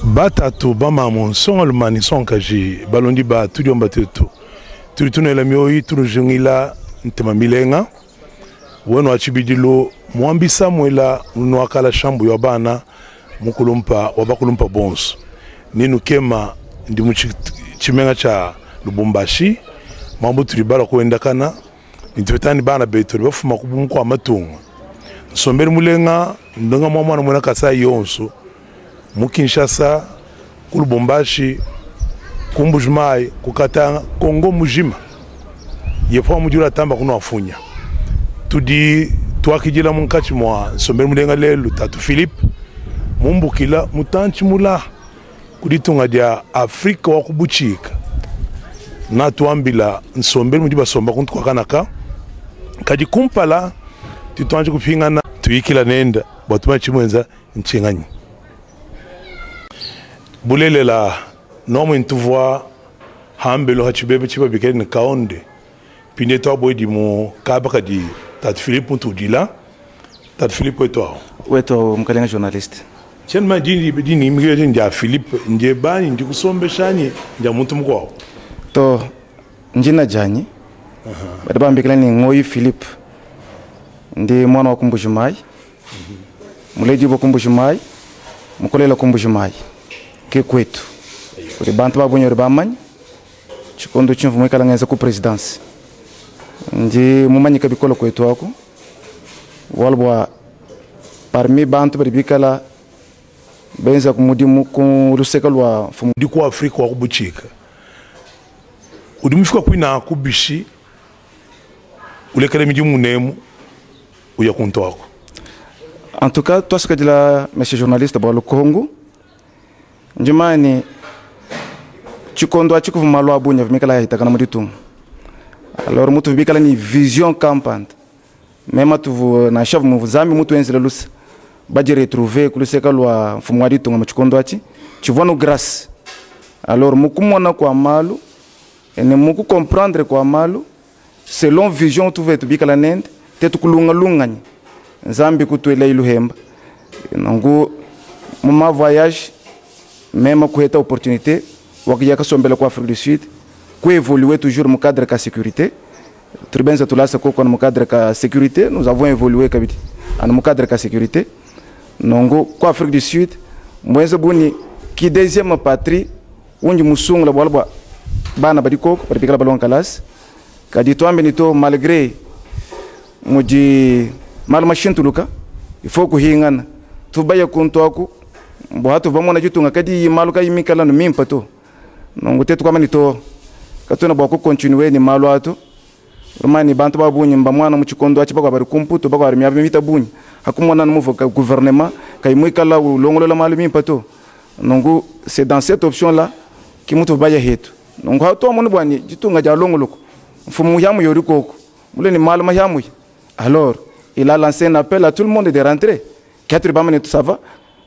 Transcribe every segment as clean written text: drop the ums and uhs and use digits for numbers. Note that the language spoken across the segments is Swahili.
Batatu bama monson almani son kaji balondi ba tudio mbatetu tulituna la mioi tulujungila ntema milenga weno achibidilo mwambisa mwela nwakala shambu ya bana mukulumpa wabakulumpa bons ninu kema ndi muchimenga cha Lubumbashi mambo tulibala kuenda kana nitwetani bana beto bafuma kubumko amatunga sombere mulenga ndonga mwana mwana kasa yonso mukinshasa kulubumbashi kumbujumai kukatanga Kongo mujima yepo mujura tamba kuno afunya tudi twakijila munkachi mwa sombere mulenga lelu tatu Philippe mumbukila mutanchi mula kuditunga dia Afrika wakubuchika na tuambila nsombere mudiba somba kuntu kwa kanaka kaji kumpala tituanje kupingana tuikila nenda batuma chimwenza nchenganyi bulele la nomo intuvwa hambelo hachibebe chiba bikeni kaonde pinde to boydi mo kabaka di tatu Philippe ntudila tatu Philippe weto mkalenga journaliste chen ma dini imigration ndia Philippe nje bani ndi kusombeshanye ndia muntu mkwao to njina janyi badaba mbikilani ngoyi Philippe ndi mwana wa Kumbujumai muleji bo Kumbujumai mukolela Kumbujumai ke kwetu kuri bantu babunyo bamanyi chikondo chimvu mwekala ngenza ku presidence ndi mumanyika bikolo kwetu wako walbwa parmi bantu baribikala benza kumudimu ku lusekalwa fumu diko Afrika wakubuchika udimufika kwina kubishi ulekele miji munemu uya kunto wako. En tout cas, toi ce que dit la monsieur journaliste ba le Congo njimani chikondo achikuvu malwa abunya vimikala hitakana muditu alors mutu vimikala ni vision campante même tu na chef muvuzami mutu enzile lusa baje retrouver kuluseka lwa mfumu waditu ngama chikondo achi chivona grâce alors mukumona kwa malu ene muku comprendre kwa malu selon vision tu vetu bikala nende tetu kulunga lunganya nzambi kutwela iluhemba nangu muma voyage même kuheta opportunité wakiya kasombela kwa Afrique du Sud ku évoluer toujours mu cadre ka sécurité tribenza tulasa ko mu cadre ka sécurité nous avons évolué kabiti en mu cadre ka sécurité nangu kwa Afrique du Sud mwenza buni ki deuxième patrie unji musungu la bolba bana badiko baribikala balon kalas kadi to ambe nito malgré muji mal machine tuluka il faut ko hingana to baya kunto ako bo hatu vamona jitunga kadi maluka yimikala no mimpato nongo tetu kama nito katuna bako continuer ni malu ato romani bantu babunyi mbamwana mu chikondo achi bako bari kumputo bako bari myabe mita bunyi hakumona no muvo ka gouvernement kay mwikala longolola malu mimpato nongo c'est dans cette option là ki mutu baya hetu nongo hatu amone bwani jitunga ja longoloko mfumu yamu yori koko mule ni malu mayamu. Alors il a lancé un appel à tout le monde de rentrer. Quatre bamane tout ça va.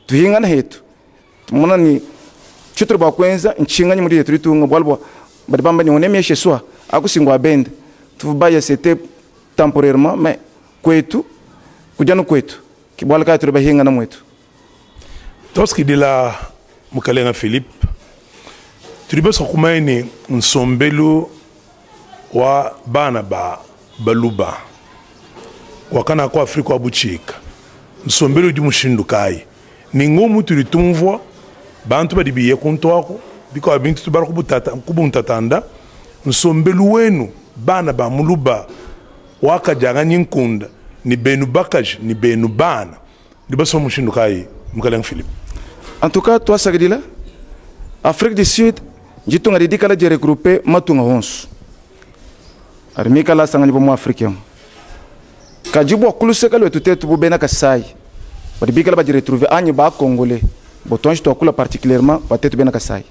Tu hingana hetu. Mona ni chutro ba kwenza nchinga nyumuri yetu tunga bwalbwa. Badi bambani onemye chez soi. Akusingwa bende. Tu baya c'était temporairement mais kwetu kujano kwetu. Kibwala ka tuba hingana mwetu. Toski de la mukalenga Philippe. Tulibeso kumaini nsombelu wa bana baluba. Wakana kwa Afrika wabuchika nsombelo di mushindukai ningomu tulitumvwa bantu badibiye kunto wako biko abintu tubara kubuntatanda nsombelo wenu bana ba muluba wakajanga nyinkunda ni benu bakaj ni benu bana libaso mushindukai mukalenga Philippe. En tout cas toi sagdila Afrique du Sud jitunga didikala je regrouper matunga honsu armika la sangani bomo africain kajibu kuluseka lwetu tetu bubena kasai ba bikala ba retrouver anyi ba congolais botonje to kula particulièrement ba tête bena kasai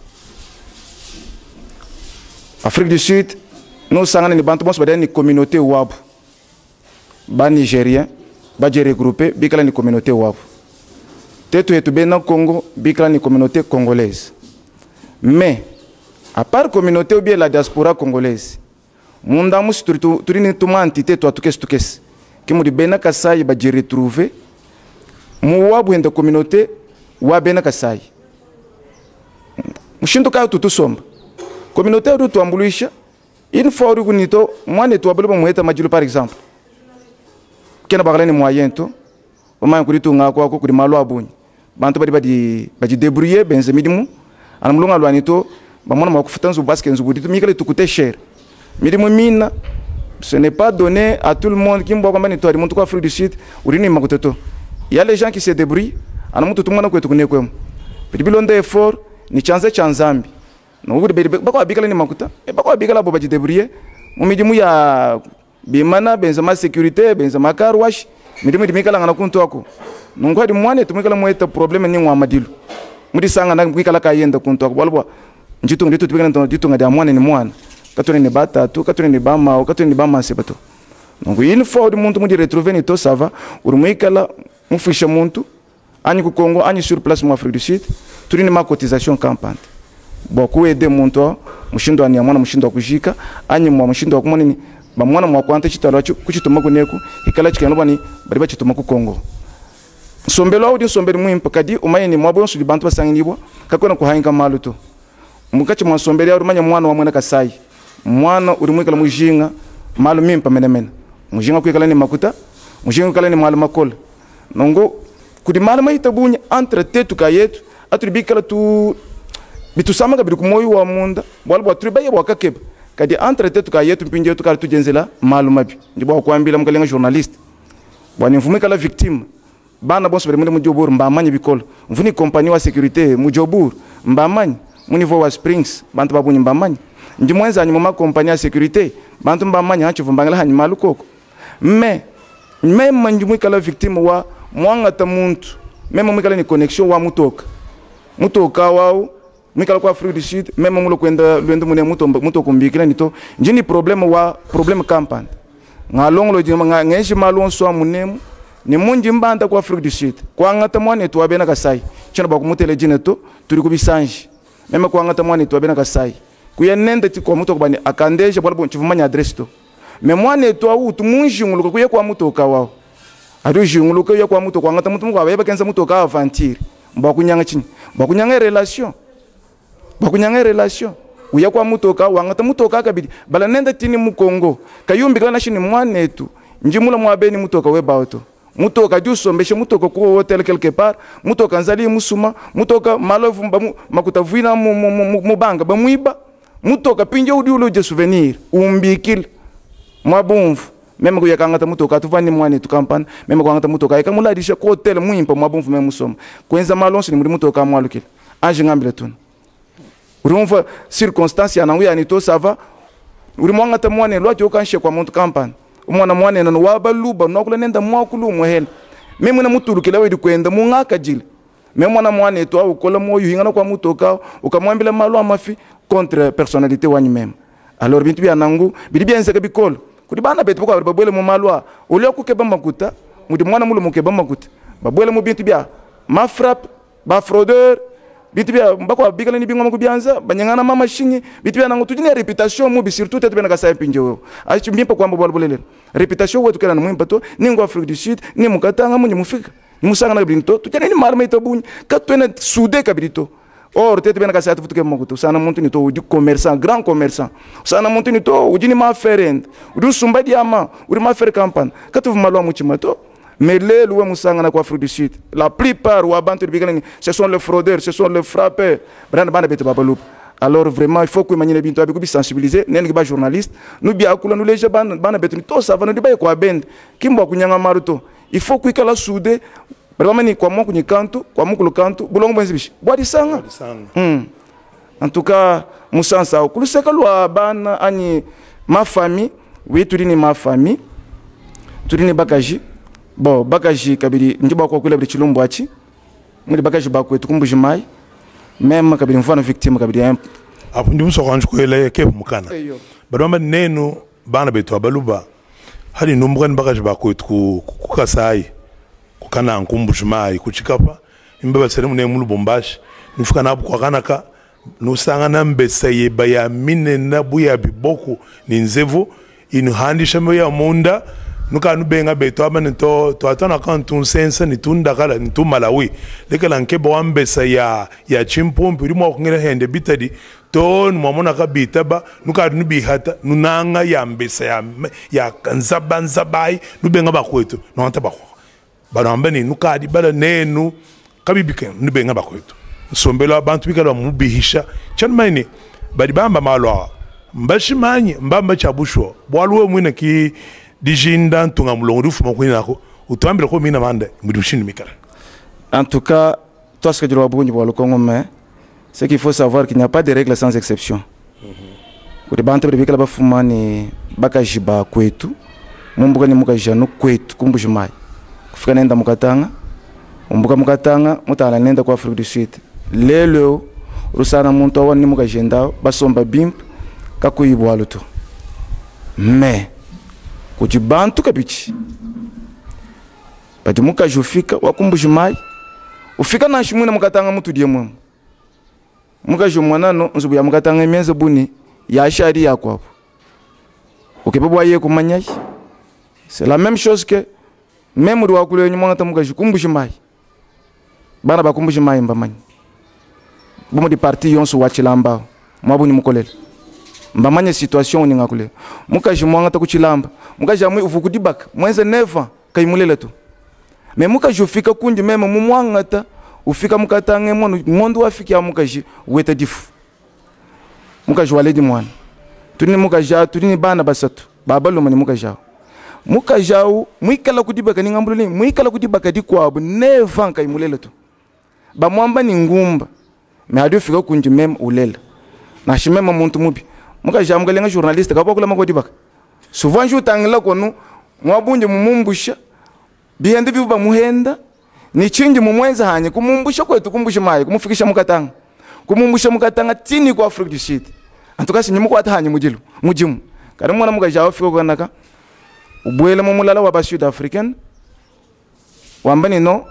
Afrique du Sud nous sangana ni bantu bons ba ni communauté wabu ba nigérien ba regroupé bikala ni communauté wabu tetu etu bena Congo bikala ni communauté congolaise mais à part communauté ou bien la diaspora congolaise munda musi turini tuma entité to tukes ki mu di bena kasai ba retrouver mu wabu enda communauté wa bena kasai mushinto ka tutu somba communauté do to ambulisha une fois ru kunito mwane to abulu muheta majilu par exemple kena bagala ni moyen to o man kuritu ngako ko kuri malo abunyi bantu badi débrouiller benze midimu anamulunga lwanito bamona makufutanzu basque nzubuditu mikale tukute cher midimu mina ce n'est pas donné à tout le monde qui mbo kwamba ni tori muntu kwa Afrique du Sud urini makutoto il y a les gens qui se débrouillent anamutu tumwana kwetu kunekwemo bibilonde effort ni chanze chanzambi no uri bakwa bikala ni makuta bakwa bikala bo baji débrouiller mu midimu ya bimana benzema sécurité benzema car wash midimu dimikala ngana kuntu ako nungwa di mwane tumikala mweta problème ni ngwa madilu mudi sanga na mwikala kayenda kuntu ako balwa njitu nditu tupikana ndo nditu ngadi amwane ni mwana katone ni bata tu katone ni bama o katone ni bama sebato donc une fois du muntu mudi retrouver ni to ça va uri mwikala mufisha muntu ani ku Congo ani sur place mu Afrique du Sud turi ni ma cotisation campante boku aider muntu mushindo ani amwana mushindo kujika ani mu mushindo kumoni ba mwana mu kwanta chitalo kuchituma kuneku ikala chikano bani bari bachituma ku Congo sombelo audi sombeli muimpa kadi umayeni mwabo nsuli bantu basangibwa kakona kuhainga maluto mukachi mwa sombeli ya urumanya mwana wa mwana kasai mwana urimwikala mujinga malu mimpa menemena mujinga kwikala ni makuta mujinga kwikala ni malu makola nongo kudi malu maita bunya entre tetu kayetu aturibikala tu bitusama ka bikumoyi wa munda bwalwa atribaye wakakeba kadi entre tetu kayetu mpinje yetu kala tujenzela malu mabi ndibo kwambila mukalenga journaliste bwani mfumikala victime bana bonso bere mu jobur mbamanye bikolo mvuni compagnie wa sécurité mu jobur mbamanye mu niveau wa springs bantu babunyi mbamanye ndi mwenza anyi mu compagnie ya sécurité bantu mbamanye hacho vumbangala hanyi malukoko mais même ndi kala victime wa mwanga ta muntu même mu kala ni connexion wa mutoka wao mikala kwa Afrique du Sud même mu lokwenda lwendo mu ne muto kumbikila nito njini problème campagne ngalonglo jima ngeshi malon so munemu ni munji mbanda kwa Afrique du Sud kwa ngata mwane to abena kasai chana ba kumutele jineto turi kubisanji meme kwa ngata mwane to abena kasai kuyenende ti kwa muto kubani akandeje bwala bon chivumanya adresse to me mwane to au tu munji nguluko kuye kwa muto ka wao adu jinguluko ye kwa muto kwa ngata muto kwa beba kenza muto ka aventure mba kunyanga chini mba kunyanga relation uya kwa muto ka wangata muto ka kabidi bala nenda tini mu Congo kayumbi kana shini mwane tu njimula mwabeni muto ka weba auto mutoka jusombeshe mutoka ku hotel quelque part mutoka nzali musuma mutoka malovu makutavuina mubanga bamwiba mutoka pinje udi uloje souvenir umbikil mwabumvu meme kuyakangata mutoka tuvani mwane tu campagne meme kwangata mutoka ikamuladisha ku hotel mwimpa mwabumvu meme musoma kwenza malonsi ni muri mutoka mwalukile anje ngambile tuna urumva circonstance ya nangu ya nito sava uri mwangata mwane lwaje ukanshe kwa muntu campagne umwana mwane nano wabaluba nokula nenda mwakulu muhela meme na mutulukila wedi kwenda mungaka jile meme mwana mwane to ukola moyo hingana kwa mutoka ukamwambila malo amafi contre personnalité wanyu meme alors bintu bya nangu bili byenze kabikolo kudi bana betu kwa babwele mu malwa ulio kukeba makuta mudi mwana mulo mukeba makuta babwele mu bintu bya ma frappe ba fraudeur bitu bya mbako bigala ni bingoma kubyanza banyangana mama shinyi bitu bya nangu tujine reputation mu surtout tete bena kasa pinje wewe achi mbimpa kwamba bolbolele reputation wetu kana mwimpa to ningo Afrique du Sud ni mukatanga munyi mufika ni musanga na binto tujane ni malma itabunyi katwena sude kabirito or tete bena kasa tufutuke makuto sana muntu ni to udi commerçant grand commerçant sana muntu ni to udi ni ma ferend udi sumbadi ama udi ma fer campagne katuvu malwa muchimato mais les loués musanga na kwa Afrique du Sud la plupart wa bantu bigalani ce sont les fraudeurs ce sont les frappeurs brand bana bete babaloup alors vraiment il faut que manyine bintu abi sensibiliser nengi ba journaliste nous bien akula nous les bana bete to ça va nous dibaye kwa bend kimbo kunyanga maruto il faut que kala soude vraiment ni kwa moko ni kantu kwa moko kantu bulongo benzibishi bwadi sanga en tout cas musansa kuluseka lwa bana ani ma famille oui tudini ma famille tudini bakaji Bon, bakaji kabiri njiba kwa kule bichilumbu achi. Muri bakaji bakwe tukumbujimai. Même kabiri mfano victime kabiri amp. Apo ndi muso kanju ko ele ke mukana. Badoma nenu bana betu abaluba. Hali numbukan bakaji bakwe kukasai. Kukana nkumbujimai kuchikapa. Imbeba seremu ne mulu bombashi. Nifuka nabu kwa kanaka. Nusanga na mbesa yeba ya mine na buya biboko ni nzevu. Inuhandi shame ya munda. Nuka nubenga beto abane to atana kan tun sensa ni tun dakala ni tun Malawi lekala nkeba wambesa ya chimpompi uri mo ngere hende bitadi ton momona ka bitaba nuka nubi hata nunanga ya mbesa ya kanzabanzabai nubenga bakwetu no anta bakho barambani nuka di bala nenu kabibike nubenga bakwetu sombelo abantu bikala mubihisha chanmaini badi bamba malwa mbashimanye mbamba chabusho bwalwe mwina ki dijinda ntunga mulongo rufu makwini nako utambile ko mina manda mudushini mikala. En tout cas, toi ce que tu dois voir le Congo, mais c'est qu'il faut savoir qu'il n'y a pas de règles sans exception. Ko de bante bibikala bafumani bakajiba kwetu mumbuka ni mukajano kwetu kumbujimai kufika nenda mukatanga mukatanga mutala nenda kwa Afrique du Sud lelo rusana muntu awani mukajenda basomba bimp kakuyibwa luto mais kujibantu kabichi bati mukajufika wakumbujimai ufika na shimuna mukatanga mutu die mwemu mukajumwanano nzubu ya mukatanga emyeze buni ya shari yako hapo ukibabwa ye kumanyai c'est la même chose que même ri wakule nyuma ngata mukajikumbujimai bana bakumbujimai mbamanyi bomo di parti yonso wachilamba mwabuni mukolele mbamanya situation ni ngakule mukajimwa ngata kuchilamba mukajamwe uvukudibaka mwenze neva kaimulela tu mais mukajufika kunji meme mumwangata ufika mukatange mondo wafiki mukaji weta difu mukajwale di mwana tuni mukaja tuni bana basatu babalo mani mukajao muikala kudibaka ni ngambulini muikala kudibaka di kwabo neva kaimulela tu ba mwamba ni ngumba mais adu fika kunji meme ulela na shimema muntu mubi mukaja mukalenga journaliste kabakula makodibaka souvent je tangla kono mwabunje mumumbusha bihende biba muhenda ni chinji mumwenza hanye kumumbusha kwetu kumbushimaye kumufikisha mukatanga tini kwa Afrique du Sud antukasi nyimuko atahanye mujimu kari mwana mukaja afiko kanaka ubwele mumulala wa ba Sud Africain wambani no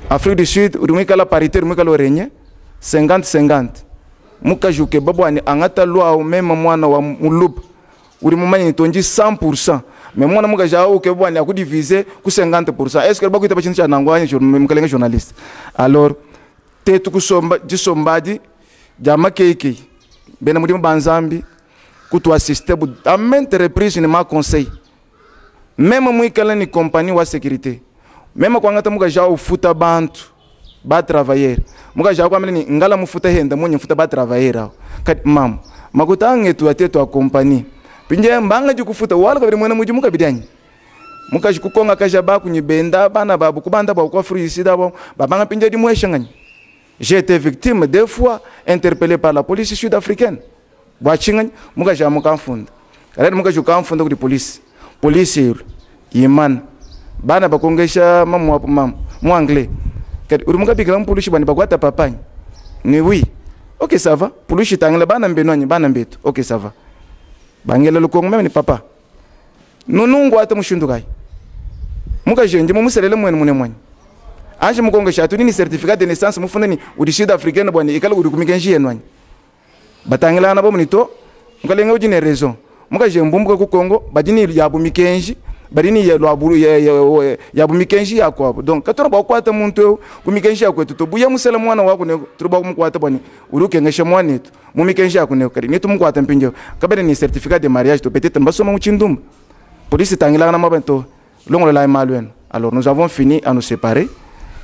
Afrique du Sud urumikala paritaire urumikala renye 50-50 mukajuke babwani angata lwa mema mwana wa mulub uri mumanyi tonji 100% mais mwana mukaja uke babwani akudiviser ku 50%. Est-ce que bakuita bachintu cha nangwanye mukalenga journaliste alors tetu kusomba jisombadi jama keke bena muri banzambi kutu assister bu à maintes reprises ni ma conseil même muikala ni compagnie wa sécurité même kwa ngata mukaja ufuta bantu ba travailler mukaja kwa meni ngala mufuta henda munye mfuta ba travailler kati mam makutange tu ateto a compagnie pinje mbanga jikufuta wala kabiri mwana muji mukabidanyi mukaji kukonga kaja ba kunyibenda bana babu kubanda ba kwa free sida ba babanga pinje di mweshangani. J'ai été victime deux fois interpellé par la police sud-africaine bwachingani mukaja mukamfunda kale mukaji kamfunda ku police yiman bana bakongesha mamu wapo mamu mu anglais kati urumuka bikira mpulushi bani bakwata papanya ni oui ok ça va pulushi tangela bana mbenonyi bana mbetu ok ça va bangela lukongo meme ni papa nunungu ata mushundukai muka jenje mumuselele mwene mune anje mukongesha tuni ni certificat de naissance mufunda ni udi sud africaine bwani ikala udi kumikenji yenwani batangela na bomni to mukalenga ujine raison muka jembumbuka ku Kongo badini yabu mikenji badini ya lwaburu ya bumikenji yako donc katoro bakwata muntu kumikenji yako to buya musela mwana wako ne turuba kumkwata bwani uruke ngesha mwana etu mumikenji yako ne kari nitu mkwata mpinjo kabere ni certificat de mariage to peut-être mbasoma muchindumba police tangila na mabento longo la malwen. Alors nous avons fini à nous séparer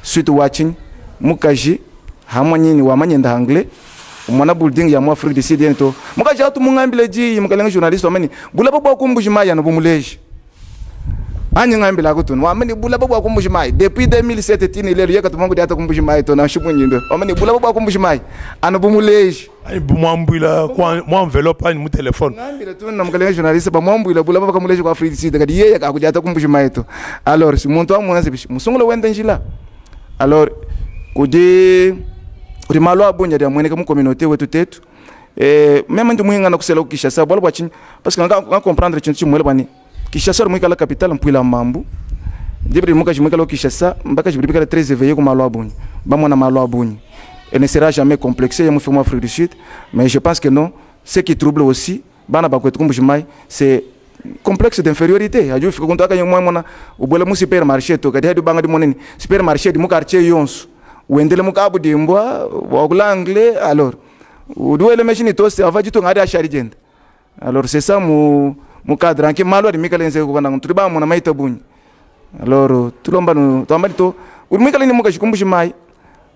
suite watching mukaji hamwanyi ni wamanyenda anglais mwana building ya mu Afrique du Sud ento mukaji atu mungambile ji mukalenga journaliste wamani bulaba kwa kumbujima ya no bumuleji Anyi ngambi la kutun. Wamani bula baba kumbushi mai. Depuis 2007 tini lelo yeka tumangu diata kumbushi mai to na shupu nyindo. Wamani bula baba kumbushi mai. Ano bumuleji. Ai bumwambula kwa mo envelope ani mu telefone. Ngambi la tun na mkalenga journaliste ba mwambula bula baba kumuleji kwa Afrique du Sud kadi yeye akakudiata kumbushi mai to. Alors si muntu amuna sebishi musungula wenda njila. Alors kudi malo abunya dia mwene mu communauté wetu tetu. Même ndi muhinga na kusela ukishasa bolo bwachini parce que nga comprendre chintu chimwele bani Kishasa mwika la capitale mpwila mambu. Dibri muka jimwika la Kishasa mbaka jibri bika la très éveillé comme malo abuni. Bamona malo abuni. Elle ne sera jamais complexée ya mufimo Afrique du Sud, mais je pense que non, ce qui trouble aussi bana bakwetu kumbujimai c'est complexe d'infériorité. Aju fika kuntu akanya mwana ubole mu supermarché to kadi hadu banga di moneni. Supermarché di mu quartier yonsu. Wendele muka abu di mbwa wa anglais alors. Uduele machine to se avaji to ngari ashari jenda. Alors c'est ça mu cadre anke malo di mikale nse ko ndangu tuliba mona maita bunyi. Alors tulomba no to amali to urumikale ni muka shikumbushi mai.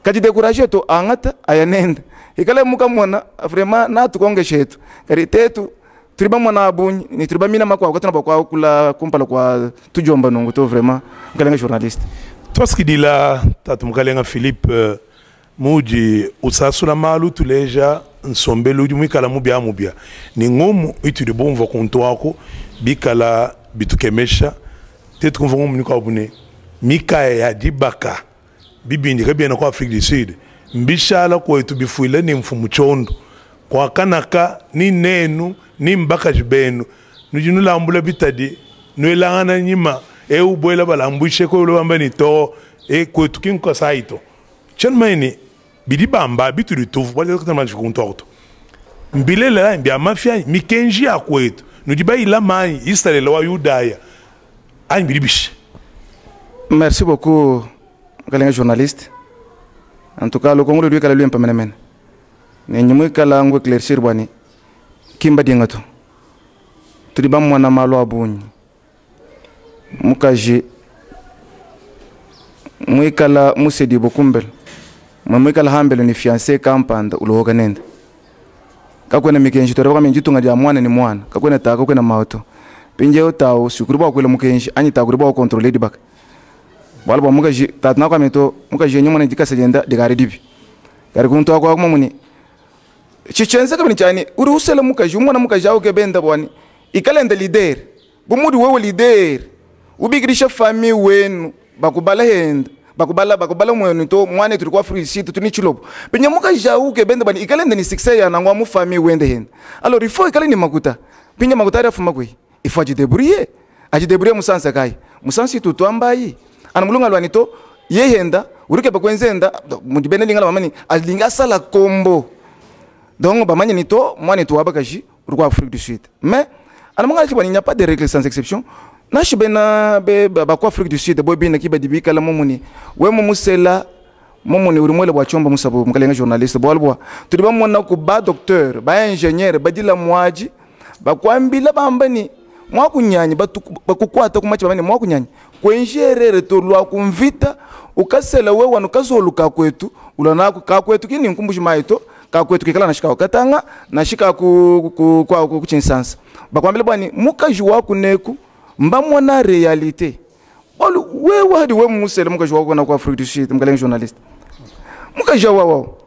Kati décourager to angata ayanenda. Ikale muka mona vraiment na tukonge shetu. Kari tetu tuliba mona abunyi ni tuliba mina makwa kwatana bakwa kula kumpala kwa tujomba nongo to vraiment mukalenga journaliste. Toi ce qui dit là tatu mukalenga Philippe muji usasula malu tuleja nsombelo uji mwikala mubia ni ngomu itu de bon vakonto wako bikala bitukemesha tetu konvo mnuka obune mika ya dibaka bibindi kabia kwa Afrique du Sud mbishala kwa itu bifuile ni mfumu chondo kwa kanaka ni nenu ni mbaka jibenu nujinula ambula bitadi nuelangana nyima ubwela balambushe ko lobamba ni to ko tukinko saito chenmaini bidi bamba bitu lituvu wale kutama jikuntorto mbile la mbia mafia mikenji akwetu nudiba ila mai istale la yudaya ai bidibish. Merci beaucoup kalenga journaliste. En tout cas le Congo lui kala lui mpamenemen ne nyumwe kala ngwe éclaircir bani kimba dingato tudiba mwana malo abunyi mukaji mwikala musedi bokumbel mwikala hambelo ni fiancé kampanda ulohoka nenda kakwena mikenji to raba menji tunga dia mwana ni mwana kakwena ta kakwena mauto pinje utawo sikuruba kwela mukenji anyi ta kuriba contrôler dibaka bala ba mukaji tatna kwa meto mukaji nyuma na dikasa jenda digare dibi kari kunto kwa mumuni chichenza kabini chani uri usela mukaji umwana mukaji awo kebenda bwani ikalenda leader bumudi wewe leader ubigirisha famille wenu bakubala henda bakubala mwenu to mwane tuli kwa free seat tuni chilobo penya muka jauke bende bani ikalenda ni success ya nangwa mu famille wende henda alors il faut ikale ni makuta penya makuta ya fuma kwe il faut ajidebrouiller musansa kai musansi tutu ambayi ana mulunga lwani to ye henda urike bakwenzenda mudibene lingala mamani alinga sala kombo donc bamanya ni to mwane to abakaji uri kwa Afrique du Sud mais ana munga chibani il n'y a pas de règle sans exception. Nashi bena bakwa Afrique du Sud boy bina kiba dibika la momuni we momusela momuni uri mwele bwa chomba musabo mukalenga journaliste bolbwa tuliba mwana ku ba docteur ba ingénieur badila mwaji bakwambila bambani mwakunyanya bakukwata kumachi bamani mwakunyanya kwenjerere to lwa kumvita ukasela we wanu kazoluka kwetu ulanako ka kwetu kini nkumbushi maito ka kwetu kikala nashika wakatanga nashika ku chinsansa bakwambila bwani mukaji wako neku mba mwana réalité olu wewe hadi wewe musele mukaji wako na kwa Afrique du Sud mukalenga journaliste mukaji wao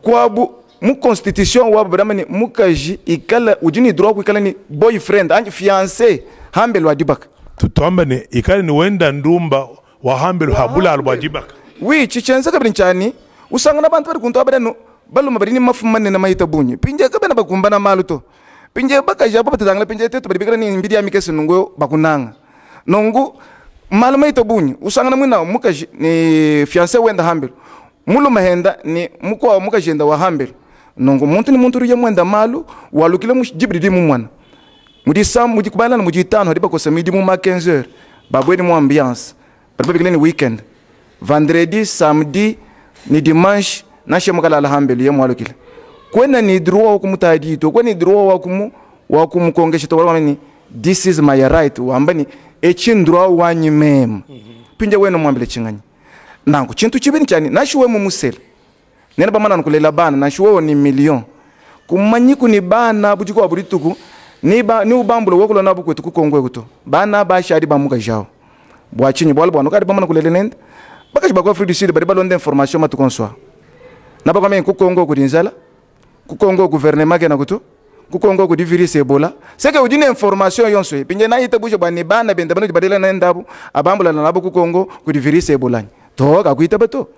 kwa bu mu constitution wa bramani mukaji ikala ujini droit ku ikala ni boyfriend anji fiancé hambelo wa dibaka tutomba ne ikala ni wenda ndumba wa hambelo habula alwa dibaka oui chichenza kabini chani usanga na bantu bari kunto abadano balu mabari ni mafumane na mahita bunyi pinje kabena bakumbana maluto pinje bakaja baba tangala pinje tetu bari ni mbidi ya mikese nungo bakunanga nongu malama ito bunyi usanga na mwina mukaji ni fiancé wenda hambelo mulu mahenda ni mukwa mukajenda wa hambelo nongo muntu ni muntu ruya mwenda malu walukile mujibidi mu mwana mudi sam mudi kubala na mudi tano hadi bakosa midi mu ma 15h babweni mu ambiance bari ni weekend vendredi samedi ni dimanche na shemukala alhambelo ya mwalukile kwena ni droit kumutadi to kwena ni droit wa kumukongesha to wala this is my right wambani echin droit wanyi mem pinje weno mwambile chinganya nangu chintu chibini chani nashiwe mu musela nene bamana nukulela bana nashiwe ni million kumanyiku ni bana butiko abulituku ni ubambulo wokulo nabu kwetu kukongwe kuto bana ba shadi ba muka jao bwachinyi bwalo bwano kadi bamana kulele nende bakashi bakwa Afrique du Sud bari balonde information matu konswa na ba kama kukongo kudinzala kukongo gouvernement kena kuto kukongo ku virus Ebola c'est que udine information yonso pinje na ite buje bani bana bende bano badela na ndabu abambula na nabo kukongo ku virus Ebola to ka kuita bato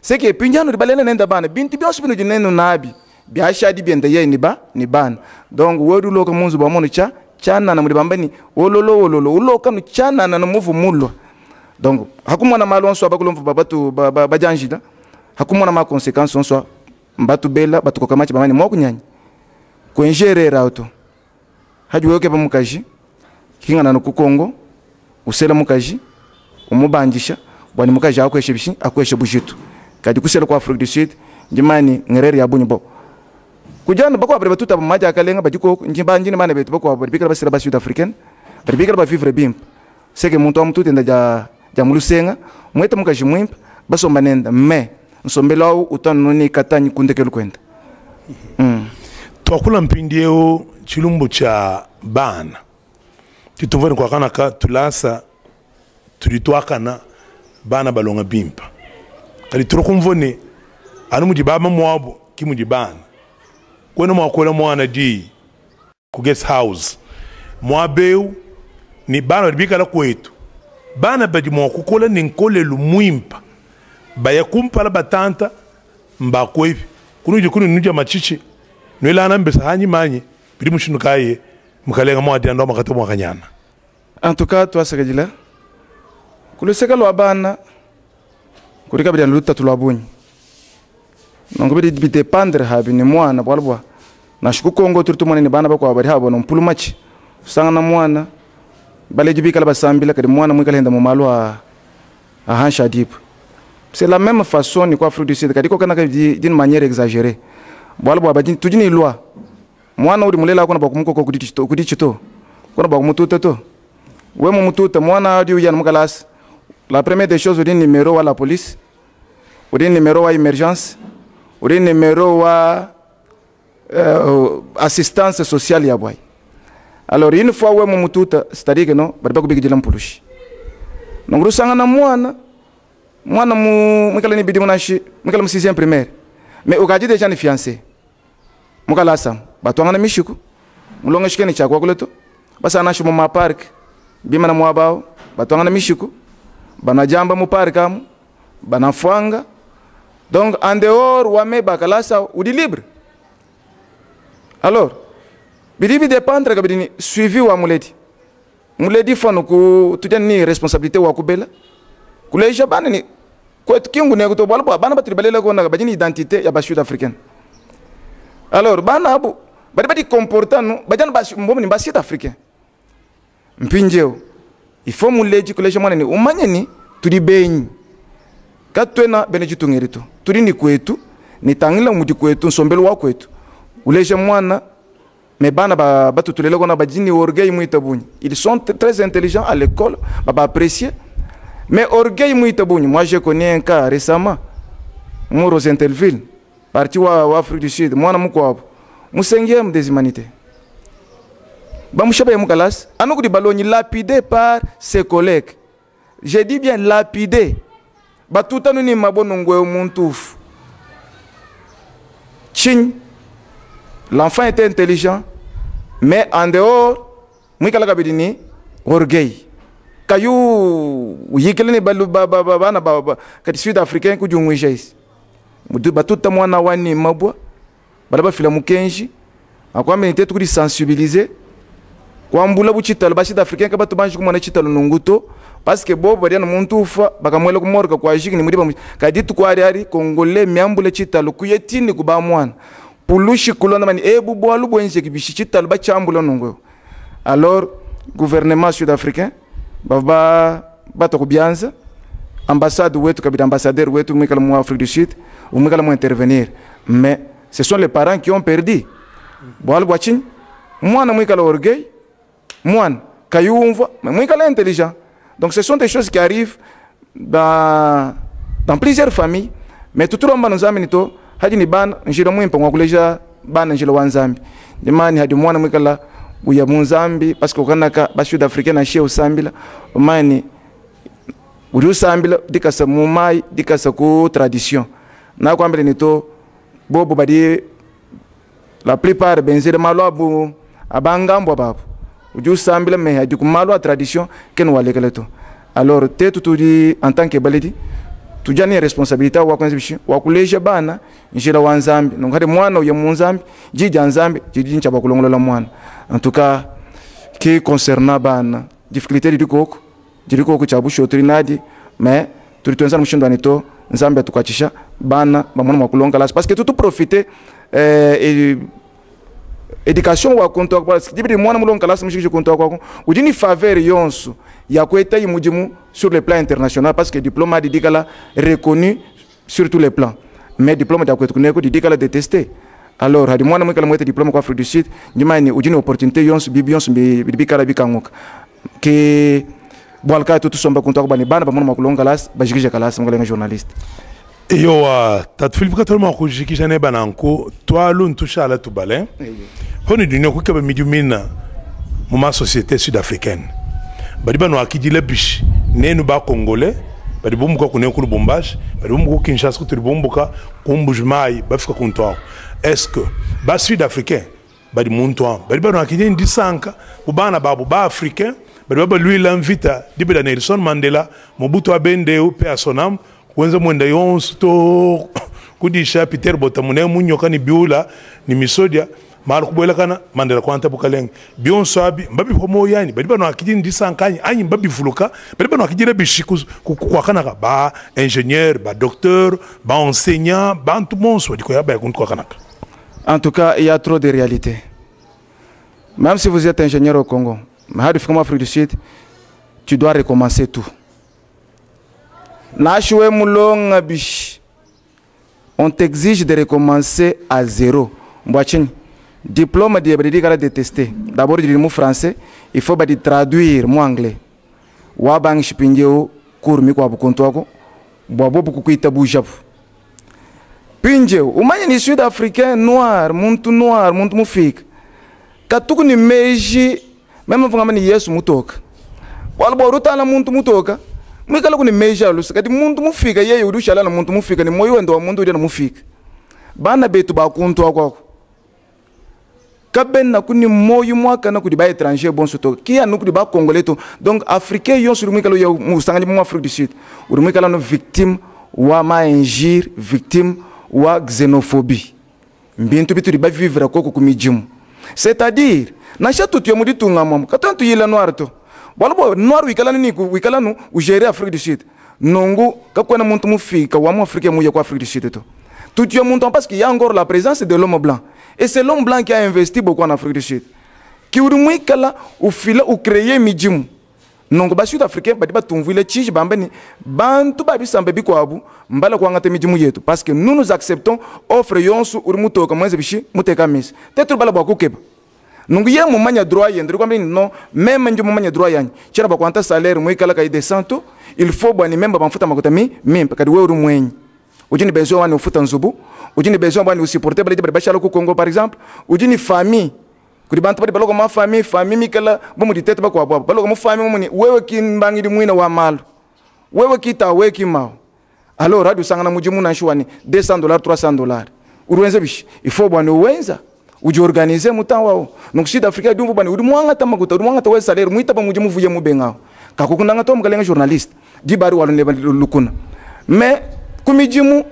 c'est que pinjano di balela na ndabana binti byoso bino jineno nabi biashadi bende ye ni ban donc wodu loka munzu ba mono chana na mudibambani wololo uloka no chana na muvu mulwa donc hakumona malonso abakulomvu babatu bajanjida hakumona ma conséquences onso mbatu bela batu kokamachi bamani mwa kunyanya kwenjerera auto hajuweke pa mukaji kingana no kukongo usela mukaji umubanjisha bwani mukaji akweshe bishi akweshe bushitu kadi kusela kwa Afrique du Sud njimani ngerere ya bunyibo kujana bakwa bari batuta bamaja akalenga bajiko njimba njini mane betu bakwa bari bikala basira ba Sud Africaine bari bikala ba vivre bimp seke muntu amutu tenda ja mulusenga mwete mukaji mwimpa basomba nenda me nsombela utano ni katanyi kundekelo kwenda twakula mpindieo chilumbu cha bana titumvani kwa kanaka tulasa tulitwakana bana balonga bimpa kali turukumvone anu mujibaba mwabo kimujibana kwena mwakola mwana di ku guest house mwabeu ni bana bikala kwetu bana baji mwakukola ninkole lumwimpa baya kumpala batanta mbakwevi kunu nuja machichi nwela anambesa hanyi manye biri mushinukaye mukalenga mwadi ando makata mwakanyana en tout cas toi sakajila kuluseka lo abana kurika bidi luta tulabunyi nongo bidi dependre habi ni mwana bwalbwa na shuku kongo turtumane ni bana bakwa bari habo no mpulumachi sanga na mwana bale jibikala basambila kadi mwana mwikala henda mu malwa a hansha deep. C'est la même façon ni quoi Afrique du Sud kadiko kana d'une manière exagérée bwalbo abadini tujini loi mwana uri mulela kuna bakumuko ko kudichito kuna bakumututa to we mumututa mwana adi uya mukalas la première des choses uri numéro wa la police uri numéro wa emergence uri numéro wa assistance sociale ya boy. Alors une fois we mumututa c'est-à-dire que non bari bakubigijela mpulushi nonguru sanga na mwana mwikala ni bidi munashi mwikala mu 6e primaire mais okaji déjà ni fiancé mukala sam batwanga na mishiku mulonga shikeni chakwa kuleto basa nashi mu park bima na mwabao batwanga na mishiku bana jamba mu park am bana fwanga donc en dehors wa me bakalasa udi libre alors bidi dépendre ka bidi suivi wa muledi fano ku tudani responsabilité wa kubela kuleisha bana ni kwetu kingu ne kuto bwalbo bana batribalela ko na bajini identité ya ba Sud Africaine. Alors bana abu badi comportant bajana ba mbomu ni ba Sud Africain mpinjeo il faut muleji kuleisha mwana ni umanye ni tuli benyi katwena benejitu ngirito tuli ni kwetu ni tangila mudi kwetu nsombelo wa kwetu uleisha mwana mais bana batutulela ko na bajini orgueil muitabunyi ils sont très intelligents à l'école ba apprécier. Mais orgueil muitabunyi, moi je connais un cas récemment, mu Rosentelville, parti wa Afrique du Sud, moi na mukwabo, mu 5e des humanités. Ba mushaba mukalas, anoku di baloni lapidé par ses collègues. Je dis bien lapidé. Ba tutanu ni mabono ngwe muntuf. Ching. L'enfant était intelligent, mais en dehors, muikala kabidini orgueil. Kayu yikele ni balu bana kati Sud Africain ku jungwisha isi mudu batuta mwana wani mabwa balaba fila mukenji akwa menite tukuri sensibiliser kwa mbula buchitalo ba Sud Africain ka batu banji kumwana chitalo nunguto parce que bobo bari na muntu ufa bakamwela kumorka kwa jiki ni mudiba kadi tu kwa ari kongole myambule chitalo kuyetini kuba mwana pulushi kulona mani ebu bwalu bwenje kibishi chitalo ba chambula nungo. Alors gouvernement sud-africain bato kubianza ambassade wetu kabida ambassadeur wetu mwikala mu Afrique du Sud mwikala mu intervenir mais ce sont les parents qui ont perdu boal bwachin mwana mwikala orgueil mwana kayumva mwikala intelligent donc ce sont des choses qui arrivent dans plusieurs familles mais tuturomba nzamini to haji ni bana njira mwimpa ngwakuleja bana njira wanzambi ndimani hadi mwana mwikala buya munzambi parce que kanaka ba sud africain na sheu sambila mani uri sambila dikasa mumai dikasa ku tradition na kwambele nito bobo badi la plupart benzere malo abu abangambo babu uju sambila me hadi ku malo tradition ken wale kaleto alors te tutudi en tant que baledi tu jani responsabilité wa kwanza wa kuleja bana njira wa nzambi nongade mwana uye munzambi jija nzambi jiji nchaba kulongola mwana en tout cas qui concernant bana difficulté du koko cha busho trinadi mais tulitonza mshindo anito nzambi atukachisha bana bamona makulonga las parce que tout profiter éducation wa konto kwa parce que dibiri mwana mulonga las mshikije konto kwa ujini faveur yonsu ya kweta yimujimu sur le plan international parce que diplôme didikala reconnu sur tous les plans mais diplôme da kwetu kuneko didikala détesté alors hadi mwana mwekala mwete diplôme kwa Afrique du Sud njimani ujini opportunité yonsu bibions bibikala bikangoka ke bolka tout somba konto kwa bana bamona makulonga las bajikije kalas mgalenga journaliste yo tat Philippe katolma ko jikije ne bananko toi lun toucha la tubalin honi dunyo ko kebe midumina ma société sud-africaine badi bano akidile bish nenu ba congolais badi bombuka ko nekulu bombage badi bombuka Kinshasa ko bombuka kumbujmai bafika kunto est-ce que ba sud-africain badi munto badi bano akidile ndisanka bubana babu ba africain badi baba lui l'invita dibeda Nelson Mandela Mobutu abende ou pe asonam kwenza mwenda yonsu to kudisha Peter Botha mune munyoka ni biula ni misodia mara kubola kana Mandela kwanta bukaleng bion sabi mbabi ko yani badi bano akidi ndisankanye anyi mbabi fuluka badi bano akidire bishiku kwa kana ba ingénieur ba docteur ba enseignant ba tout monde soit diko ya ba kwa kana. En tout cas, il y a trop de réalités. Même si vous êtes ingénieur au Congo, mais en Afrique du Sud, tu dois recommencer tout. On t'exige de recommencer à zéro. Diplôme de détester. D'abord, du mot français, il faut traduire mon anglais. Wabang shipingeo kurmi kwa bukontwako, bwabo bukukuita bujabu. Pinjeo, umanye ni sud-africain noir, muntu mufik. Katuku ni meji, même vangama ni yesu mutoka. Walbo rutana muntu mutoka. Mwikala kuni meja lusa kati muntu mufika yeye udushala na muntu mufika ni moyo wendo wa muntu uri na mufika bana betu ba kuntu akwako kaben na kuni moyo mwaka na kudi ba étranger bon soto kia no kudi ba congolais to donc africain yon sur mwikala ya musangani mu Afrique du Sud uri mwikala no victime wa ma injure victime wa xénophobie mbintu bitu ba vivre koko kumijimu c'est-à-dire na chatu tu yomudi tungama katantu yila noir to Bon, noir wikala nu ugérer Afrique du Sud. Nongo kakwana muntu mufika wa mu Afrique mu Afrique du Sud to. Tout tu montant parce qu'il y a encore la présence de l'homme blanc. Et c'est l'homme blanc qui a investi beaucoup en Afrique du Sud. Qui urumui kala ou fila ou créer mijimu. Nongo ba sud-africain ba diba tumvile chiji bambeni bantu ba bisambe biko abu mbala kwa ngate mijimu yetu parce que nous acceptons offre yonsu urumuto ka mwenze bishi muteka mis. Tetru bala ba kukeba. Nungu ye mumanya droit yendri kwa mbini non même njo mumanya droit yanyi chira ba kwanta salaire mwe kala ka idesanto il faut bani memba bamfuta makota mimpa kadi weuru mwenyi ujini besoin wani ufuta nzubu ujini besoin wani usupporter bali bali bashalo ku Congo par exemple ujini famille kudi bantu bali baloko ma famille mikala bomu ditete ba kwa baba baloko mu famille mumuni wewe kimbangi di mwina wa malu wewe kita weki mao alors radio sangana mujimu na shwani $200 $300 uruenze bishi il faut bani uwenza uji organiser mutan wao donc sud africa dumbu bani uri mwanga tamaguta uri mwanga tawe salaire muita ba mujimu vuye mubengao kakukunda to mgalenga journaliste di bari walo ne lukuna mais kumijimu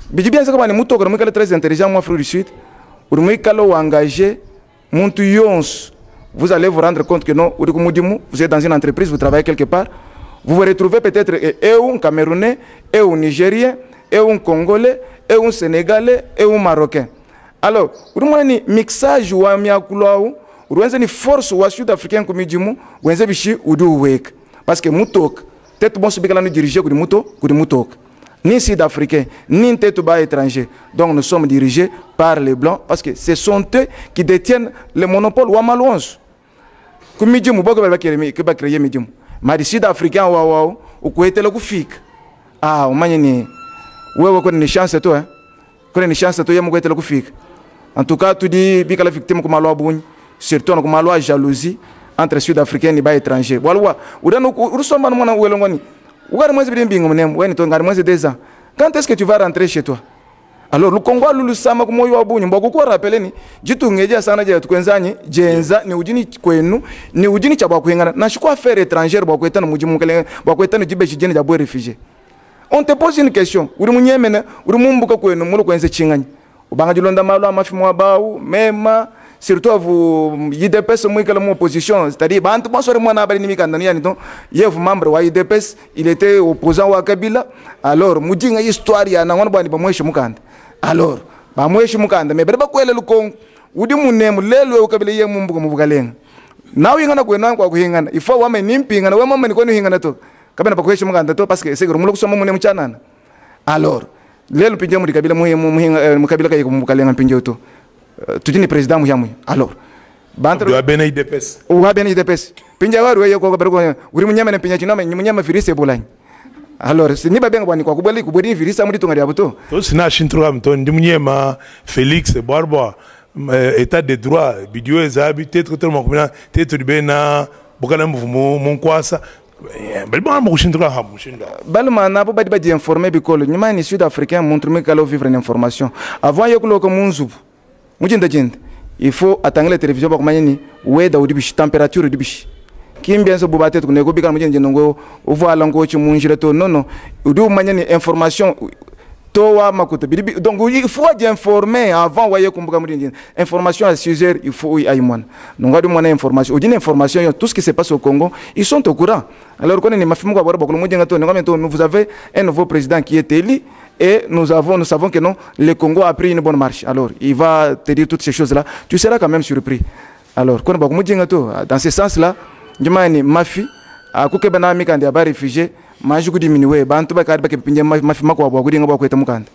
biji bien sakabani mutoka no mukala très intelligent mu Afrique du Sud uri mwikalo engager muntu yons vous allez vous rendre compte que non uri kumujimu vous êtes dans une entreprise vous travaillez quelque part vous vous retrouvez peut-être un Camerounais un Nigérien un Congolais un Sénégalais un Marocain. Alors, urumani mixage wa miakulao, uruenze ni force wa sud-africain kumijimu, uenze bishi udu wek. Parce que mutok, tête bon subikala nous diriger kudi mutok. Ni sud-africain, ni tête bas étranger. Donc nous sommes dirigés par les blancs parce que ce sont eux qui détiennent le monopole wa malouange. Kumijimu boko ba créer mijimu. Mais sud-africain wa ukuetela kufika. Ah, umanye ni wewe kwa ni chance to Kwa ni chance to yemu kuetela kufika. En tout cas, tu dis bikala victime comme alo abuni surtout on a loi jalousie entre sud-africains et étrangers voilà udano urusomba mwana welongoni ugari mwezi bimbingo mnem weni to ngari mwezi 2 ans quand est-ce que tu vas rentrer chez toi alors le Congo lulu sama ku moyo wabunyu mbako ko rapeleni jitungeje sana je tukwenzanyi jenza ni ujini kwenu ni ujini cha bakwengana na shiko affaire étrangère bakwetana mujimukele bakwetana jibe jijeni ja boy réfugié on te pose une question uri munyemena uri mumbuka kwenu mulo kwenze chinganya ubanga jilonda malo amafimu abau mema surtout vous IDPS mwikala mu opposition c'est-à-dire bantu basore mwana bali nimikanda yani donc yev membre wa IDPS il était opposant wa Kabila alors mujinga histoire ya nangwana bani bamweshi mukanda alors bamweshi mukanda me berba kwele lukongo udi munemu lelwe ukabila ye mumbuka mubukalenga nawe ingana kwena kwa kuhingana ifo wame nimpinga na wama mani kwenu hingana to kabena bakweshi mukanda to parce que c'est mulo kusoma munemu chanana alors lelo pinje muri Kabila mu Kabila kay mubukalenga pinje to tujini président muyamu alors bantre wa bena IDPS wa bena IDPS pinja waru ye ko berko uri munyama ne pinja chinoma munyama firise bolanye alors si ni babenga bwani kwa kubeli virisa muri tunga yabuto to sina shintruga mto ndi munyema Félix Barbois état de droit bidio ezabi peut-être tellement comme tête de bena bokana mvumo monkwasa balma mo shintruga ha mushinda balma na bo badi badi informer bikolo nyuma ni sud africain montre me kalo vivre une information avant yekulo ko munzubu mujinda jinda il faut attendre la télévision pour manier ouais da udibish température udibish kimbien so bubate ko ne ko bikana mujinda ngo voilà ngo ci munjira to non udu manier information to wa makuta bibi donc il faut informer avant waye kumbuka mujinda information à 6h il faut y aimon donc adu mona information udine information tout ce qui se passe au Congo ils sont au courant alors qu'on est mafimu kwa bora mujinga to ngomento vous avez un nouveau président qui est élu et nous savons que non, le Congo a pris une bonne marche. Alors, il va te dire toutes ces choses-là. Tu seras quand même surpris. Alors, dans ce sens-là, je m'ai mafi, à couper banami quand il y a des réfugiés, je vais diminuer. Bantu ba kariba ke pinje mafi makwa ba gudi ngaba kweta mukanda.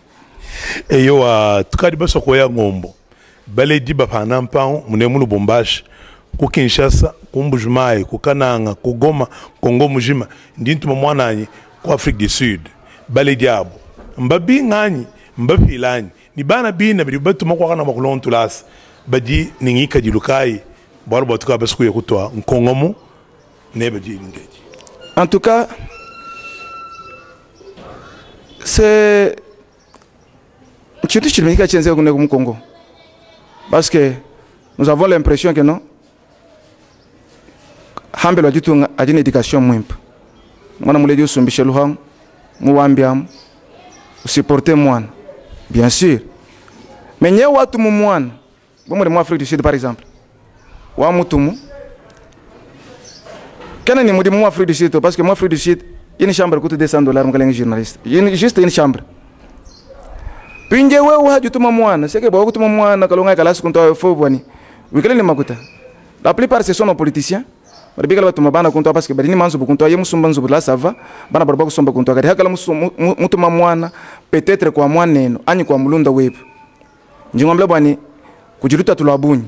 Eyo tukadi baso koya ngombo. Bale diba panampao munemunu bombashi. Ku Kinshasa, ku Mbujimayi, ku Kananga, ku Goma, Congo mujima. Ndintu mwananyi ku Afrique du Sud. Bale diabo. Mbabi ngani mbabi lani ni bana bina bidi batu makwa kana makulon tulas badi ningi kajilukai baro batuka basku yakutwa nkongomo ne badi ngeji. En tout cas c'est tu sais que tu es au Congo parce que nous avons l'impression que non hambelo ditu a une éducation mwimp mwana muledi usumbishe luhang muwambiam supporter moi, bien sûr. Mais il y a watu mumwana, bon moi Afrique du Sud par exemple. Wa mutumu. Quand on dit moi Afrique du Sud parce que moi Afrique du Sud, une chambre coûte $200 mon journaliste. Juste une chambre. Puis nje wewe hajutuma mwana, c'est que ba kutuma mwana kalonga kala sikunto fo bwani. Wikele ni makuta. La plupart ce sont nos politiciens. Barabika batuma bana kunto parce que badini manzo bukunto ye musumba nzo là ça va bana barabaka kusomba kunto kati hakala mutuma mwana peut-être kwa mwaneno anyi kwa mulunda webu njingomle bwani kujiruta tulabunyi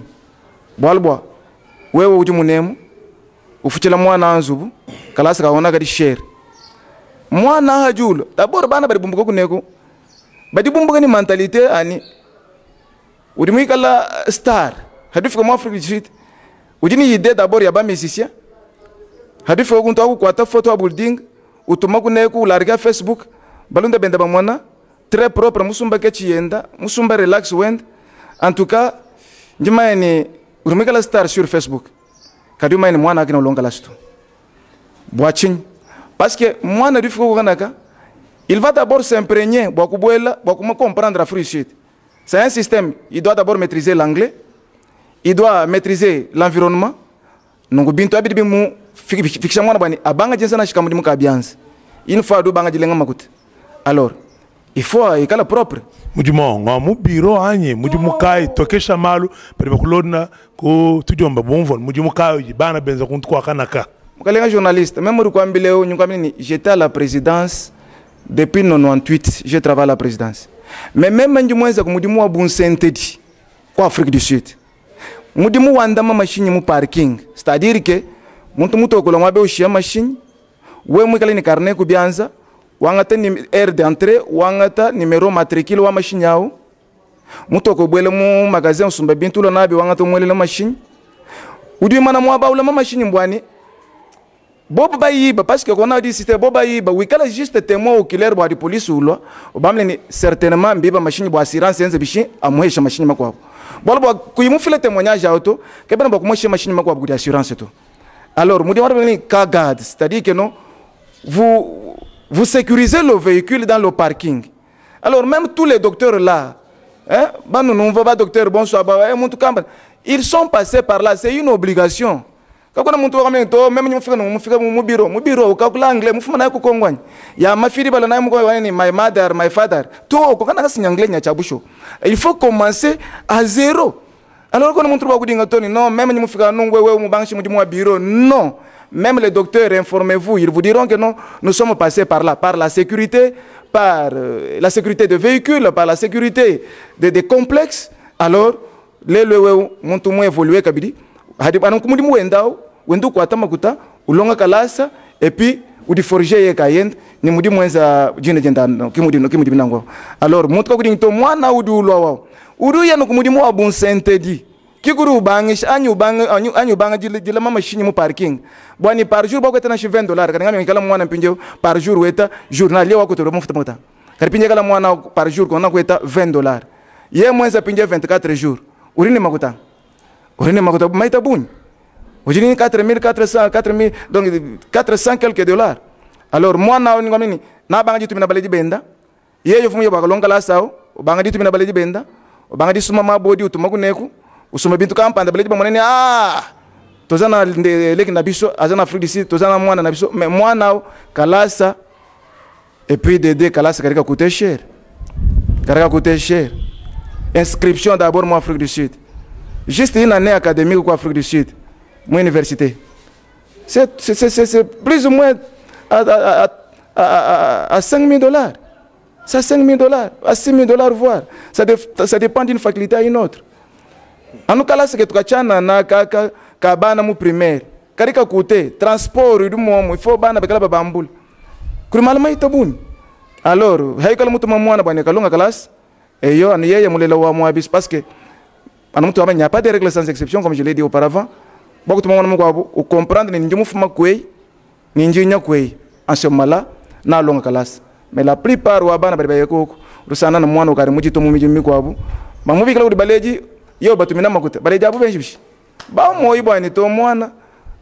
bwalbwa wewe uji munemu ufuchila mwana anzubu kalasa kaona kadi share mwana hajulo d'abord bana bari bumbuko kuneko badi bumbuko ni mentalité ani udimikala star hadifika mu Afrique du Sud ujini idée d'abord ya ba musicien hadifika kunto akukwata photo ya building utuma kuneko larga Facebook balunda benda ba mwana très propre musumba ke chienda musumba relax wend en tout cas njima ni urumikala star sur Facebook kaduma ni mwana akina longa lasto boachin parce que mwana difiko kanaka il va d'abord s'imprégner bokubwela bokuma comprendre Afrique du Sud c'est un système il doit d'abord maîtriser l'anglais il doit maîtriser l'environnement donc bintu abidi bimu fikisha mwana bani abanga jensa na shikamudi mukabianza une fois do banga jilenga makuta alors il faut ikala propre mujimo ngamu biro anye mujimu kai tokesha malu pari bakulona ko tujomba bonvon mujimu kai bana benza kuntu kwa kanaka mukalenga journaliste même uri kwambileo nyukamini j'étais à la présidence depuis 98 je travaille à la présidence mais même njumwenza ko mujimu wa bunsentedi kwa Afrique du Sud mujimu wandama machine mu parking c'est-à-dire que muntu mutokolo ngwabe ushia machine we mwikala ni carnet kubianza wangata ni aire d'entrée wangata numéro matricule wa machine yao mutoko bwele mu magasin sumba bintu lo nabi wangata mwele la machine udi mana mwa ba ulama machine mbwani bobo bayiba parce que on a dit c'était bobo bayiba oui kala juste témoin oculaire ba di police ulo obamle ni certainement mbiba machine bo assurance enze bishi amuhesha machine makwa bolo bo kuyimu file témoignage auto ke bana ba kumoshe machine makwa bu di assurance to alors mudi wara ni ka garde c'est-à-dire que non vous sécurisez le véhicule dans le parking. Alors même tous les docteurs là, hein, docteur, bonsoir, ils sont passés par là, c'est une obligation. Quand on a même mon bureau, quand on a anglais, il y a ma fille, my mother, my father, tout, il faut commencer à zéro. Alors quand on trouve non, même mon bureau, non. Même les docteurs, informez-vous, ils vous diront que non, nous sommes passés par là, par la sécurité de véhicules, par la sécurité des complexes. Alors, les montumou évolué kabidi, et puis ou di forger kayend ni mudi mwenza jine jenda kimudi binango. Alors, montre ko to mwana udu ulwa udu ya no kumudi mo abun sentedi. Kiguru bangish anyu banga jila mama shini mu parking bwani par jour bako tena $20 kadanga ngikala mwana pinje par jour weta journalier wako to mufta mota karipinje kala mwana par jour kona kweta $20 ye mwenza pinje 24 jours urine makuta maita buni ujini 4400 donc 400 quelques dollars. Alors mwana ngomini na banga jitu mina baleji benda ye yo fumu yo bakalonga la sao banga jitu mina baleji benda banga jitu mama body utumakuneku usuma bintu kampanda baleji ba monene tozana leki na biso azana Afrique du Sud tozana mwana na biso mais mwana kalasa et puis de kalasa karika coûter cher inscription d'abord moi Afrique du Sud juste une année académique quoi Afrique du Sud mon université c'est plus ou moins à $5,000 ça $5,000 à $6,000 voire ça dépend d'une faculté à une autre. Anu kala se tukachana na ka bana mu primaire karika kote transport du momo il faut bana bekala babambul kuri malama itabuni. Alors haikala mutu mamwana bana kalonga classe et yo anu yeye mulela wa mwabis parce que anu mutu abanya pas de règles sans exception comme je l'ai dit auparavant beaucoup de mamwana mukwabu ou comprendre ni njumu fuma kwei ni njinya kwei en ce moment-là na longa classe mais la plupart wa bana bari bayeko rusana na mwana ukari mujito mu mijimi kwabu mamubi kala uri baleji yo batumina makuta bale jabu benshi ba moyi bwani to mwana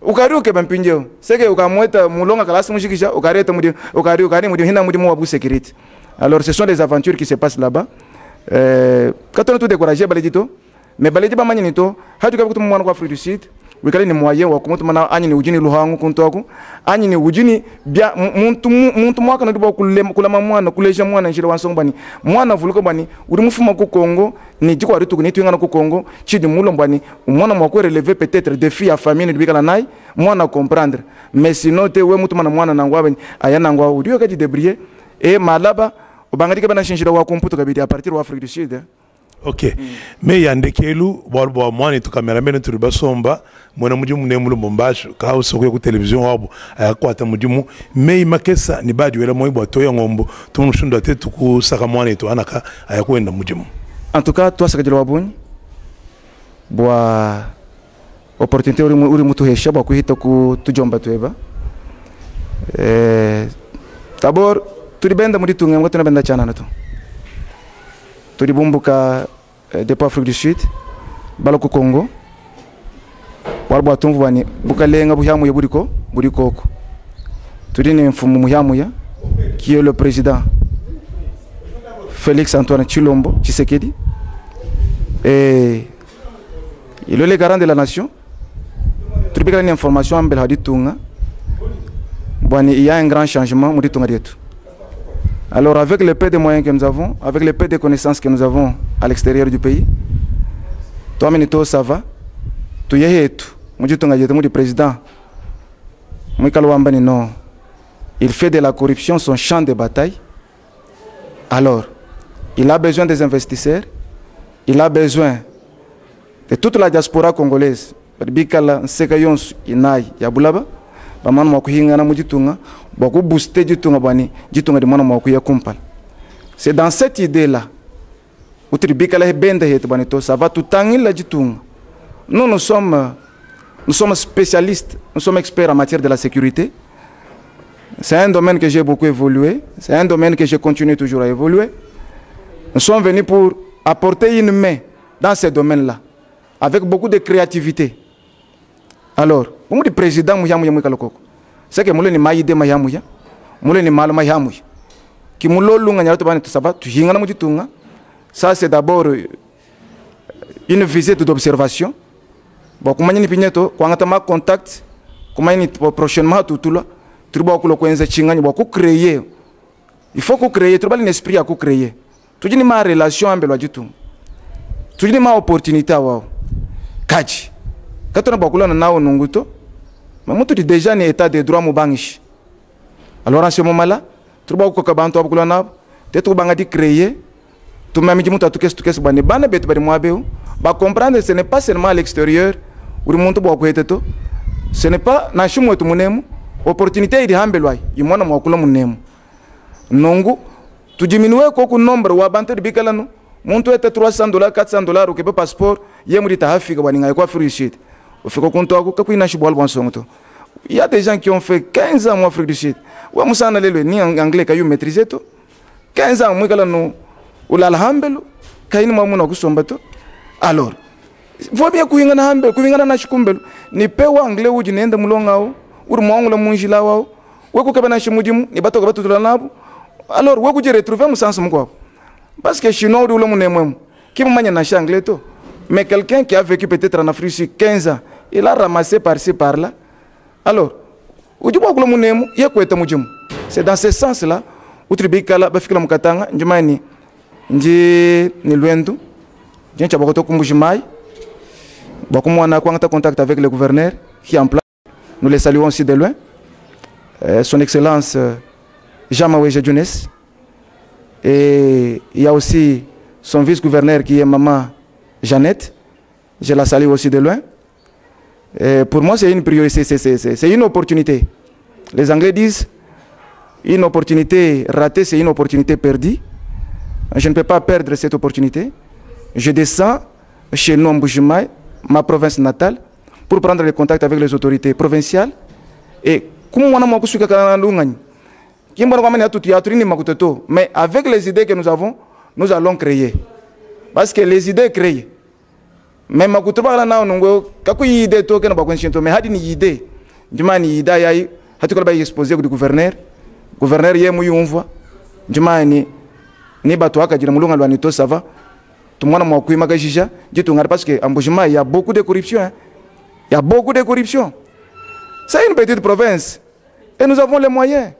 ukari uke bampinjeo seke ukamweta mulonga kalasi mushikisha ukareta mudi ukari mudi hina mudi mwa bu sécurité. Alors ce sont des aventures qui se passent là-bas quand on tout décourager bale jito mais bale jiba manyini to haju ka kutumwa mwana kwa Afrique du Sud wikale ni moyen wa kumutu mana anyi ni ujini luhangu kuntoku anyi ni ujini bia muntu mwaka ndibo kula mwana kuleja mwana njira wansongo bani mwana vuluko bani uri mufuma ku Congo ni jiko aritu ni twingana ku Congo chidi mulo bani mwana mwako relever peut-être défi à famille ni bikala nai mwana comprendre mais sinon te we mutu mana mwana nangwa bani ayana ngwa udio ka débrouiller et malaba obangadi ka bana shinjira wa kumputo kabidi à partir de Afrique du Sud. Ok, mais yandekelu walbo mwani tu cameraman tu basomba mwana mujimu ne mulu bombasho ka usoko ku television wabo ayakwata mujimu mais makesa ni badi wela moyi bwato ya ngombo tumushunda tetu ku saka mwani tu anaka ayakwenda mujimu. En tout cas toi sakajira wabuni bwa opportunité uri mutu hesha bwa kuhita ku tujomba tweba d'abord turibenda muri tunga ngo tunabenda cyana nato turibumbuka depuis Afrique du Sud baloko Congo warbo tumvu bani bukalenga buhyamuye burikoko turi ni mfumu muhyamuya qui est le président Félix Antoine Tshilombo Tshisekedi et il est le garant de la nation turibika ni information ambel haditunga bani il y a un grand changement muri tunga dietu. Alors avec le peu de moyens que nous avons, avec le peu de connaissances que nous avons à l'extérieur du pays, toi menito ça va, tu y es tout, moi je t'engage du président, moi kalwambani non, il fait de la corruption son champ de bataille. Alors il a besoin des investisseurs, il a besoin de toute la diaspora congolaise, bikala nsekayon inai ya bulaba. Bamana mwakuhinga na mujitunga baku booster jitunga bani jitunga de mwana mwakuya kumpal. C'est dans cette idée là utribika la benda het bani to ça va tout tangila jitunga. Nous sommes Nous sommes spécialistes, nous sommes experts en matière de la sécurité. C'est un domaine que j'ai beaucoup évolué, c'est un domaine que je continue toujours à évoluer. Nous sommes venus pour apporter une main dans ce domaine-là, avec beaucoup de créativité. Alors, pour le président, c'est que je suis maïde, ça c'est d'abord une visite d'observation. Bon, comment ni pinyeto, quand on a contact, comment ni prochainement tout là, tu dois créer. Il faut qu'on crée, tu dois un esprit à créer. Tu dis ma relation avec le tout. Tu dis ma opportunité à wow. Kaji. Quand on a beaucoup de nao nunguto, mais moi tu dis déjà ni état de droit moubangish. Alors en ce moment-là, tu dois qu'on bantu beaucoup de nao, tu dois créer. Tu m'as dit que tu es bani bana bet bari moabeu ba comprendre ce n'est pas seulement à l'extérieur où le monde boit quoi ce n'est pas na chumo tu munemu opportunité de hambelwai imona mwakula munemu nongo tu diminuer ko nombre wa bantu de bikalano muntu était $300 $400 ou que passeport yemuri ta hafika baninga kwa free shit au fait konto ako ka kuina shibol bon sonto il y a des gens qui ont fait 15 ans en Afrique du Sud wa musana lelo ni anglais ka you maîtriser to 15 ans mwikalano ulalhambelu kaini mamuna kusombato alors faut bien kuingana hambelu kuingana na shikumbelu ni pewa angle uji nenda mulongao uri mwangula munjila wao weku kabana shimudimu ni bato kabatu tulanabo alors weku je retrouver musansu mko parce que chinois uri ulo munemwemu qui manya na anglais to mais quelqu'un qui a vécu peut-être en Afrique 15 ans il a ramassé par-ci par-là alors uji bwa kulo munemu yekweta mujimu c'est dans ce sens là utribikala bafikila mukatanga njumani Ndi ni Luendu, j'ai un Kumbujimai. Beaucoup on a contact avec le gouverneur qui est en place. Nous les saluons aussi de loin. Son Excellence Jean-Marie Jeunesse. Et il y a aussi son vice-gouverneur qui est Maman Jeannette. Je la salue aussi de loin. Et pour moi, c'est une priorité, c'est une opportunité. Les Anglais disent une opportunité ratée, c'est une opportunité perdue. Je ne peux pas perdre cette opportunité. Je descends chez nous en Mbujimaï, ma province natale, pour prendre les contacts avec les autorités provinciales. Et mais avec les idées que nous avons, nous allons créer. Parce que les idées créent. Mais ma kutuba na nungo kaku idée to kana bakwen shinto mais hadi ni idée. Jumani idée yayi hatu kala ba exposer du gouverneur. Gouverneur ye mu yumva. Jumani ni bato akajira mulunga lwa nito ça va tout mwana mwa kuima kajija jitu ngari parce que Mbujimaï il y a beaucoup de corruption hein? Il y a beaucoup de corruption. C'est une petite province et nous avons les moyens.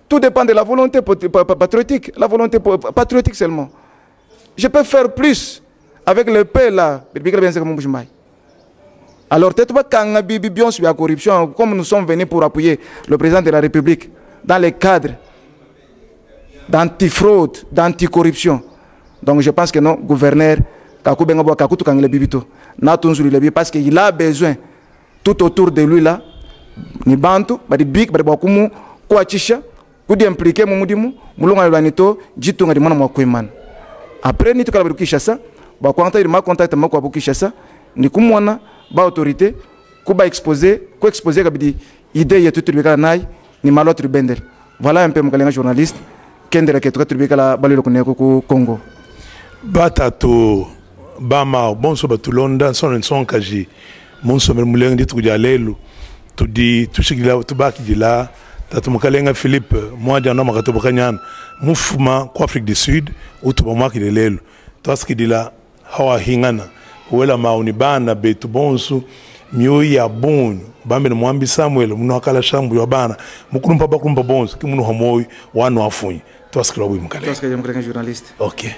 Tout dépend de la volonté patriotique, la volonté patriotique seulement. Je peux faire plus avec le paix là, alors peut-être pas quand bien sur la corruption comme nous sommes venus pour appuyer le président de la République dans les cadres d'antifraude, d'anticorruption. Donc je pense que non, gouverneur, parce qu'il a besoin tout autour de lui là, ni bantu, badi big, badi bakumu, kwa chisha, kudi impliqué mumudimu, mulunga yulanito, jitu nga di mwana mwakweman. Après ni tukala badi kishasa, ba kwanta il ma contact ma kwa kishasa, ni kumwana ba autorité, kuba exposer, ko exposer kabidi idée yetu tulibika nai, ni malo tribendel. Voilà un peu mon journaliste. Kendera ke tuka tribika la balilo kuneko ku Congo. Batato bama bonso batulonda son kaji. Monso muleng di tuja lelu. Tu di tu shigila tu baki di la tatu mukalenga Philippe moi di anoma kato bakanyan mouvement ko Afrique du Sud ou tu bama ki lelu. To ski di la hawa hingana. Wela mauni bana betu bonso mio ya bon bambe no mwambi Samuel muno akala shambu yo bana mukulumpa bakulumpa bonso ki muno homoy wanu afunyi. Toi, ce que vous Toi, ce que je suis journaliste. Ok.